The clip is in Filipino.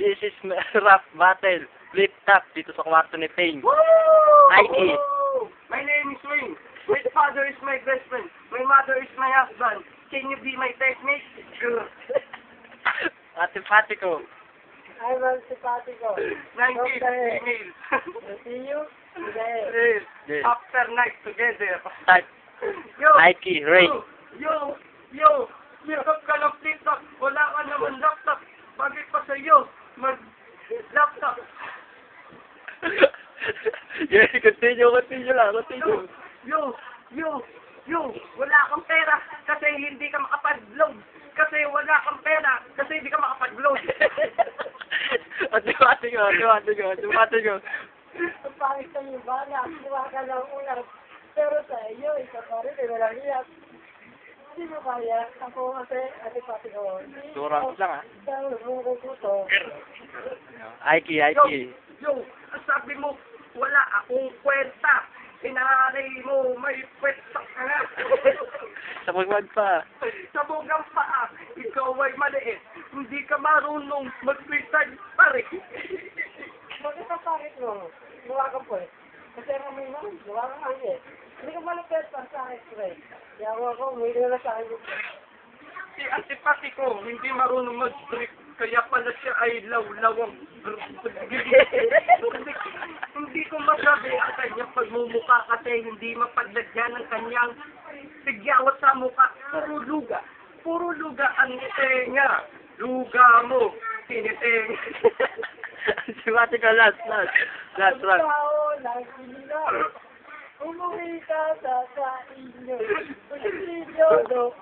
This is rap battle. Flip top dito sa kwarto ni Payne. Mikey. My name is Wayne. My father is my best friend. My mother is my husband. Can you be my technique? Sure. Ate Patico. I want simpatico. 19 female. See you? Today. Yes. Yes. After night together. Type. Yo! Mikey, Ray. Yo! Hirap ka ng laptop. Wala ka naman laptop. Bagay pa sa iyo. Mag-laptop. Yeah, continue lang, continue. Yo! Wala kang pera kasi hindi ka makapag-vlog. Kasi wala kang pera kasi hindi ka makapag-vlog. Ate ko. Ang pangit sa iyo ba? Nakuha ka ng ulang. Pero sa iyo, isa pa rin. Walang iyak. Hindi mo kaya. Ako kasi, antipatico. Durang lang, ha? Dahil mo ko. Mikey. Yo! Sabi mo, wala akong kwenta. Inaray mo, may kwenta ka nga. Sa pagwag pa. Sa bugang paa, ikaw ay maliit. Hindi ka marunong mag-freestyle, pare. Bakit ang pangit mo? Gawa ka po eh. Kasi ang may naman, gawa ka nga eh. Hindi ka malapit pa sa akin, Ray. Kaya ako, may na sa akin. Si Antipatico, hindi marunong mag-drift. Kaya pala siya ay lawlawang. Hindi ko masabi ang kanyang pagmumuka kasi hindi mapaglagyan ng kanyang sigyawat sa muka. Puro luga ang tenga. Luga mo, tinitenga. Si Patico, last. Tao, nagpila. Umuwi ka sa inyo. Hindi nyo,